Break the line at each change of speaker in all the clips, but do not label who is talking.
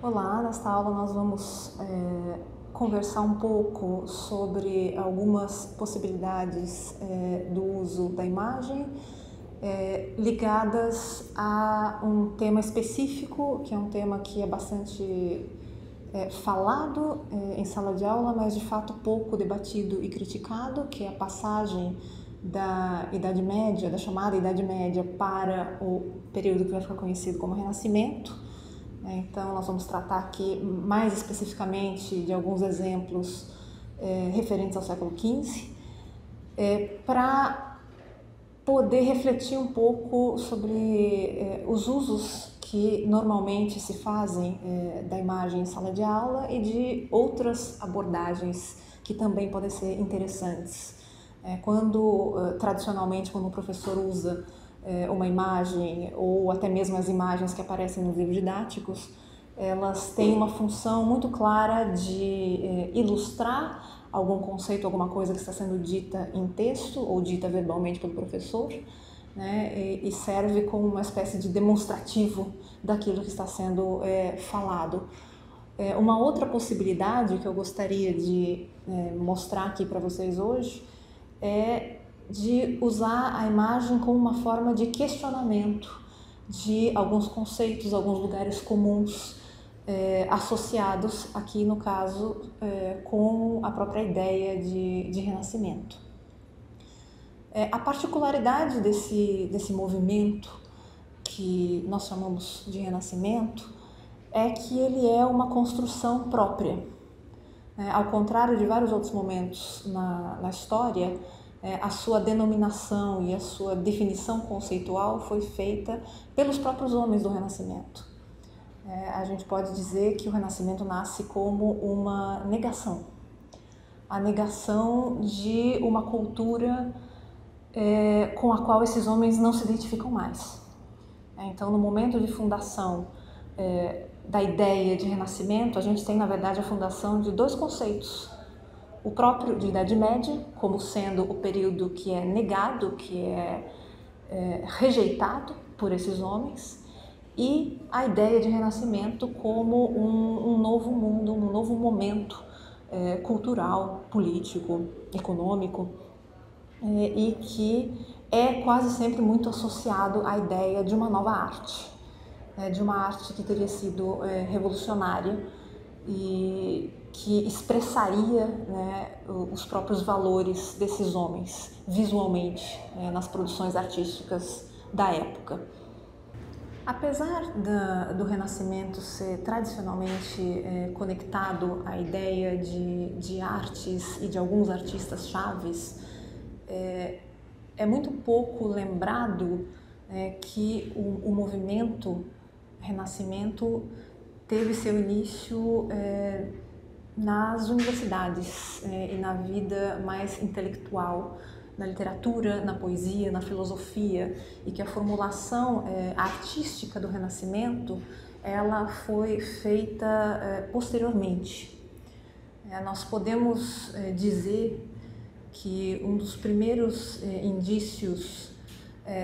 Olá, nesta aula nós vamos conversar um pouco sobre algumas possibilidades do uso da imagem ligadas a um tema específico, que é um tema que é bastante falado em sala de aula, mas de fato pouco debatido e criticado, que é a passagem da Idade Média, da chamada Idade Média, para o período que vai ficar conhecido como Renascimento. Então, nós vamos tratar aqui mais especificamente de alguns exemplos referentes ao século XV, para poder refletir um pouco sobre os usos que normalmente se fazem da imagem em sala de aula e de outras abordagens que também podem ser interessantes. Tradicionalmente, quando o professor usa uma imagem ou até mesmo as imagens que aparecem nos livros didáticos, elas têm uma função muito clara de ilustrar algum conceito, alguma coisa que está sendo dita em texto ou dita verbalmente pelo professor, né, e serve como uma espécie de demonstrativo daquilo que está sendo falado. Uma outra possibilidade que eu gostaria de mostrar aqui para vocês hoje é de usar a imagem como uma forma de questionamento de alguns conceitos, alguns lugares comuns associados aqui no caso com a própria ideia de renascimento. A particularidade desse movimento que nós chamamos de renascimento é que ele é uma construção própria. Ao contrário de vários outros momentos na história, a sua denominação e a sua definição conceitual foi feita pelos próprios homens do Renascimento. A gente pode dizer que o Renascimento nasce como uma negação. A negação de uma cultura com a qual esses homens não se identificam mais. Então, no momento de fundação da ideia de renascimento, a gente tem, na verdade, a fundação de dois conceitos. O próprio de Idade Média, como sendo o período que é negado, que é rejeitado por esses homens, e a ideia de renascimento como um novo mundo, um novo momento cultural, político, econômico, e que é quase sempre muito associado à ideia de uma nova arte, de uma arte que teria sido revolucionária e que expressaria, né, os próprios valores desses homens visualmente nas produções artísticas da época. Apesar do Renascimento ser tradicionalmente conectado à ideia de artes e de alguns artistas chaves, é muito pouco lembrado que o movimento Renascimento teve seu início nas universidades e na vida mais intelectual, na literatura, na poesia, na filosofia, e que a formulação artística do Renascimento ela foi feita posteriormente. Nós podemos dizer que um dos primeiros indícios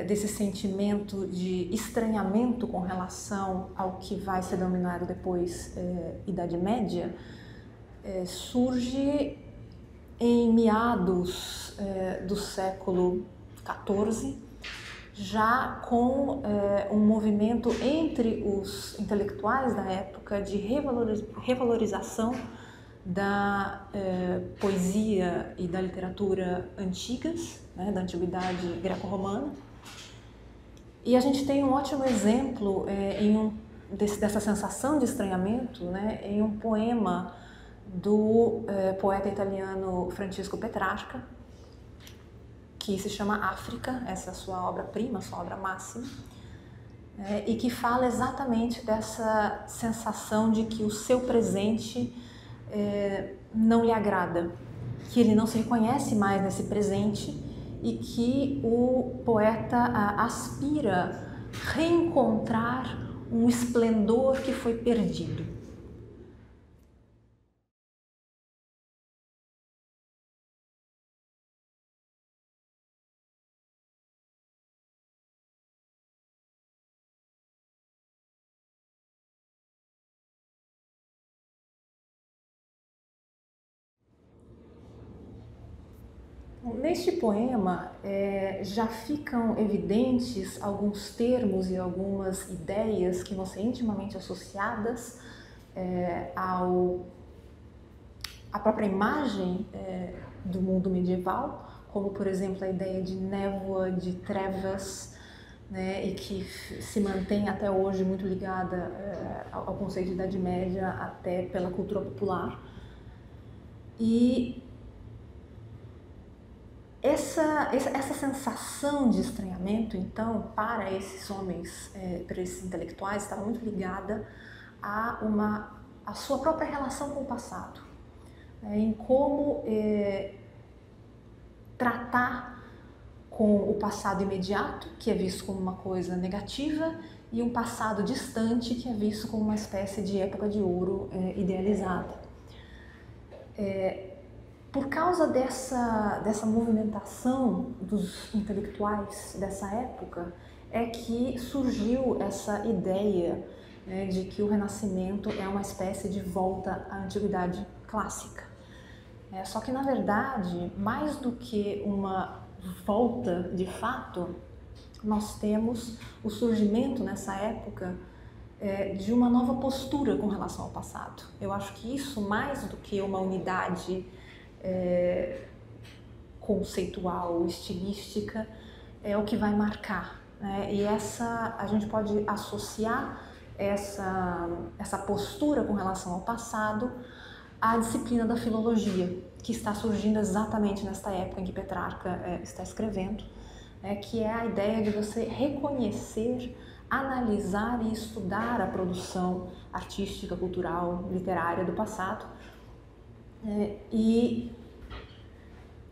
desse sentimento de estranhamento com relação ao que vai ser denominado depois Idade Média surge em meados do século XIV, já com um movimento entre os intelectuais da época de revalorização da poesia e da literatura antigas, né, da antiguidade greco-romana. E a gente tem um ótimo exemplo dessa sensação de estranhamento, né, em um poema do poeta italiano Francisco Petrarca, que se chama África, essa é a sua obra-prima, sua obra máxima, e que fala exatamente dessa sensação de que o seu presente não lhe agrada, que ele não se reconhece mais nesse presente e que o poeta aspira reencontrar um esplendor que foi perdido. Neste poema já ficam evidentes alguns termos e algumas ideias que vão ser intimamente associadas à própria imagem do mundo medieval, como por exemplo a ideia de névoa, de trevas, né, e que se mantém até hoje muito ligada ao conceito de Idade Média, até pela cultura popular. E essa sensação de estranhamento, então, para esses homens, para esses intelectuais, estava muito ligada a sua própria relação com o passado, em como tratar com o passado imediato, que é visto como uma coisa negativa, e um passado distante, que é visto como uma espécie de época de ouro idealizada. Por causa dessa movimentação dos intelectuais dessa época, é que surgiu essa ideia, né, de que o Renascimento é uma espécie de volta à Antiguidade clássica. Só que, na verdade, mais do que uma volta de fato, nós temos o surgimento nessa época de uma nova postura com relação ao passado. Eu acho que isso, mais do que uma unidade conceitual, estilística, é o que vai marcar, né? E a gente pode associar essa postura com relação ao passado à disciplina da filologia, que está surgindo exatamente nesta época em que Petrarca está escrevendo, que é a ideia de você reconhecer, analisar e estudar a produção artística, cultural, literária do passado, e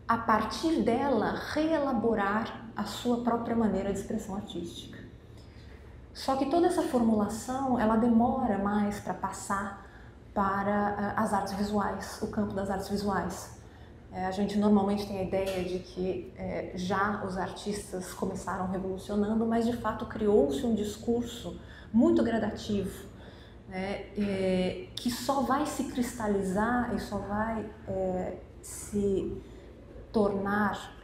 a partir dela reelaborar a sua própria maneira de expressão artística. Só que toda essa formulação, ela demora mais para passar para as artes visuais, o campo das artes visuais. A gente normalmente tem a ideia de que já os artistas começaram revolucionando, mas de fato criou-se um discurso muito gradativo, que só vai se cristalizar e só vai se tornar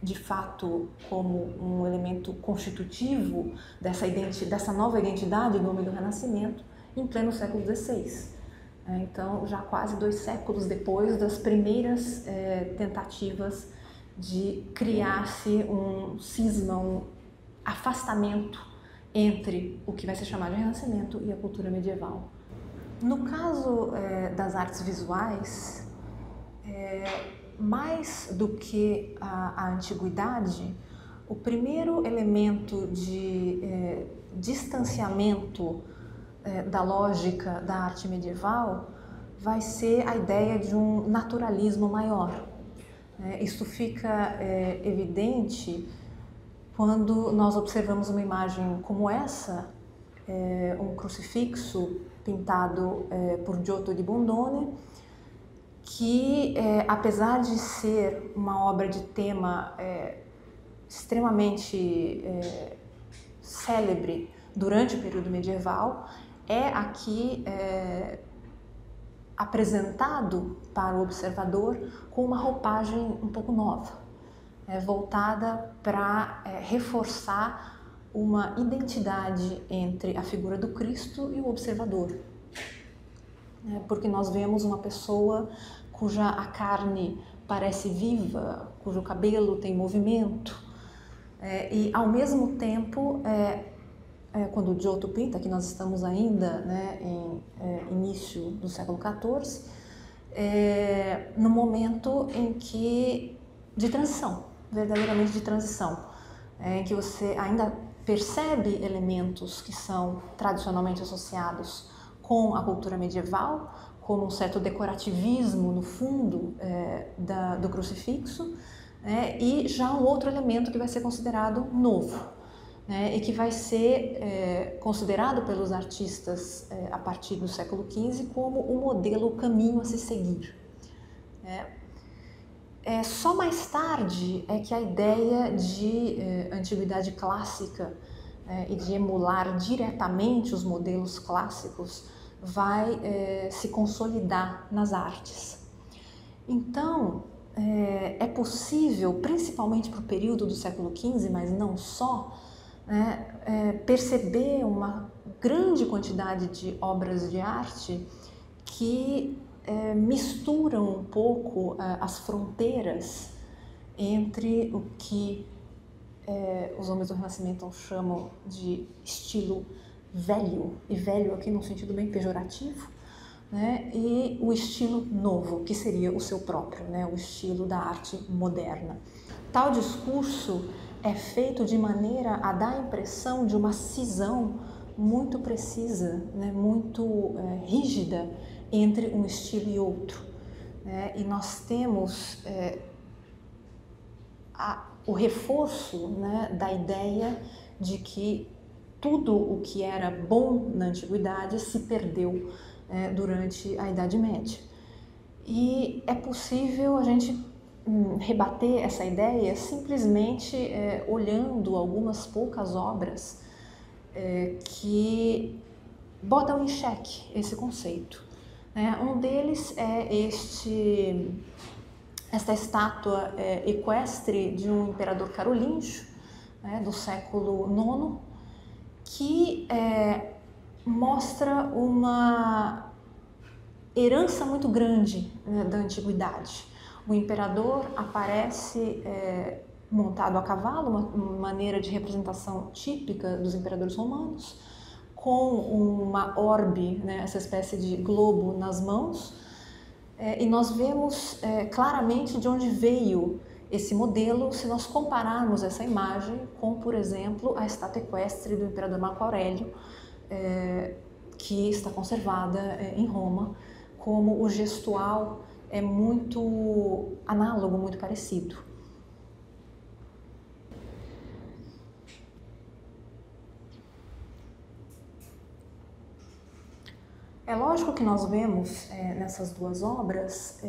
de fato como um elemento constitutivo dessa nova identidade do homem do Renascimento em pleno século XVI. Então, já quase 2 séculos depois das primeiras tentativas de criar-se um cisma, um afastamento entre o que vai ser chamado de Renascimento e a cultura medieval. No caso das artes visuais, mais do que a antiguidade, o primeiro elemento de distanciamento da lógica da arte medieval vai ser a ideia de um naturalismo maior. Isso fica evidente quando nós observamos uma imagem como essa, um crucifixo pintado por Giotto di Bondone, que, apesar de ser uma obra de tema extremamente célebre durante o período medieval, é aqui apresentado para o observador com uma roupagem um pouco nova, voltada para reforçar uma identidade entre a figura do Cristo e o observador. Porque nós vemos uma pessoa cuja a carne parece viva, cujo cabelo tem movimento, e ao mesmo tempo, quando o Giotto pinta, que nós estamos ainda em início do século XIV, no momento de transição, verdadeiramente de transição, em que você ainda percebe elementos que são tradicionalmente associados com a cultura medieval, como um certo decorativismo no fundo do crucifixo, e já um outro elemento que vai ser considerado novo, e que vai ser considerado pelos artistas a partir do século XV como o modelo, o caminho a se seguir. Só mais tarde é que a ideia de antiguidade clássica e de emular diretamente os modelos clássicos vai se consolidar nas artes. Então, é possível, principalmente para o período do século XV, mas não só, né, perceber uma grande quantidade de obras de arte que misturam um pouco as fronteiras entre o que os homens do Renascimento chamam de estilo velho, e velho aqui num sentido bem pejorativo, né, e o estilo novo, que seria o seu próprio, né, o estilo da arte moderna. Tal discurso é feito de maneira a dar a impressão de uma cisão muito precisa, né, muito rígida entre um estilo e outro. Né, e nós temos o reforço, né, da ideia de que tudo o que era bom na antiguidade se perdeu durante a Idade Média. E é possível a gente rebater essa ideia simplesmente olhando algumas poucas obras que botam em xeque esse conceito. Um deles é esta estátua equestre de um imperador carolíngio, do século IX, que mostra uma herança muito grande da antiguidade. O imperador aparece montado a cavalo, uma maneira de representação típica dos imperadores romanos, com uma orbe, né, essa espécie de globo nas mãos, e nós vemos claramente de onde veio esse modelo se nós compararmos essa imagem com, por exemplo, a estátua equestre do imperador Marco Aurélio, que está conservada em Roma, como o gestual é muito análogo, muito parecido. É lógico que nós vemos nessas duas obras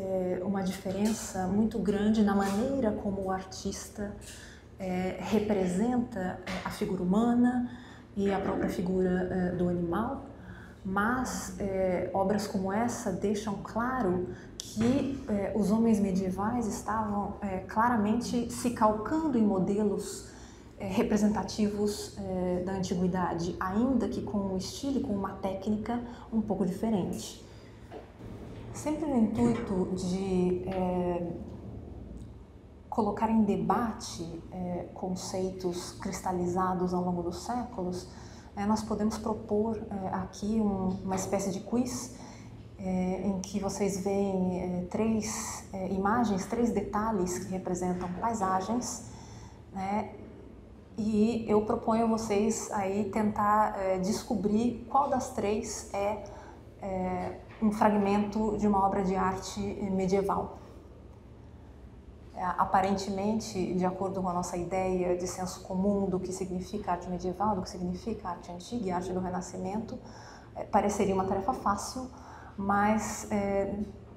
uma diferença muito grande na maneira como o artista representa a figura humana e a própria figura do animal, mas obras como essa deixam claro que os homens medievais estavam claramente se calcando em modelos representativos da antiguidade, ainda que com um estilo e com uma técnica um pouco diferente. Sempre no intuito de colocar em debate conceitos cristalizados ao longo dos séculos, nós podemos propor aqui uma espécie de quiz em que vocês veem três imagens, três detalhes que representam paisagens, né? E eu proponho a vocês aí tentar descobrir qual das três é um fragmento de uma obra de arte medieval. Aparentemente, de acordo com a nossa ideia de senso comum do que significa arte medieval, do que significa arte antiga e arte do Renascimento, pareceria uma tarefa fácil, mas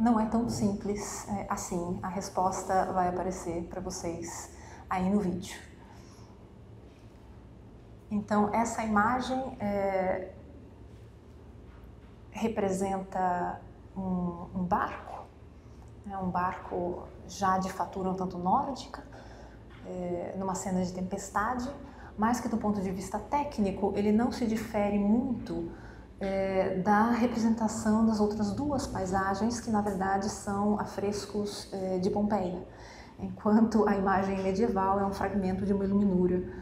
não é tão simples assim. A resposta vai aparecer para vocês aí no vídeo. Então, essa imagem representa um barco, um barco já de fatura um tanto nórdica, numa cena de tempestade, mas que do ponto de vista técnico ele não se difere muito da representação das outras duas paisagens, que na verdade são afrescos de Pompeia, enquanto a imagem medieval é um fragmento de uma iluminura,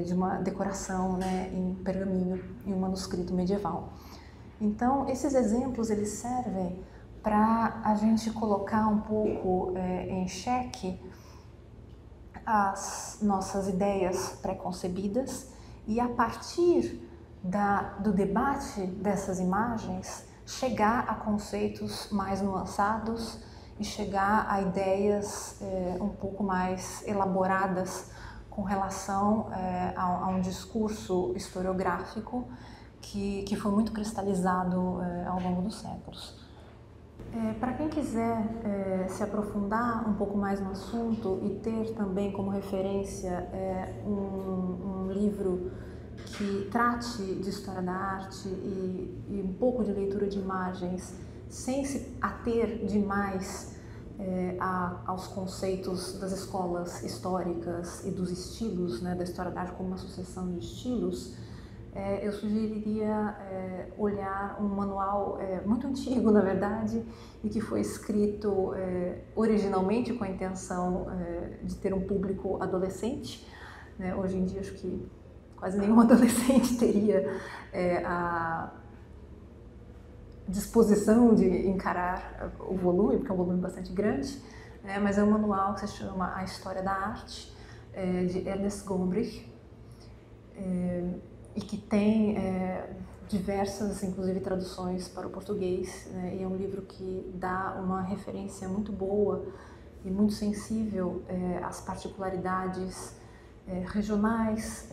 de uma decoração, né, em pergaminho, em um manuscrito medieval. Então, esses exemplos eles servem para a gente colocar um pouco em xeque as nossas ideias pré-concebidas e, a partir do debate dessas imagens, chegar a conceitos mais nuançados e chegar a ideias um pouco mais elaboradas com relação a um discurso historiográfico que foi muito cristalizado ao longo dos séculos. Para quem quiser se aprofundar um pouco mais no assunto e ter também como referência um livro que trate de história da arte e um pouco de leitura de imagens, sem se ater demais aos conceitos das escolas históricas e dos estilos, né, da história da arte como uma sucessão de estilos, eu sugeriria olhar um manual muito antigo, na verdade, e que foi escrito originalmente com a intenção de ter um público adolescente, né? Hoje em dia acho que quase nenhum adolescente teria a disposição de encarar o volume, porque é um volume bastante grande, né? Mas é um manual que se chama A História da Arte, de Ernest Gombrich, e que tem diversas, inclusive, traduções para o português, né? E é um livro que dá uma referência muito boa e muito sensível às particularidades regionais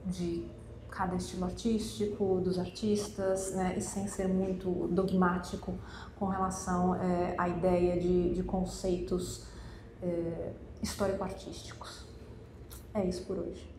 de cada estilo artístico, dos artistas, né? E sem ser muito dogmático com relação à ideia de conceitos histórico-artísticos. É isso por hoje.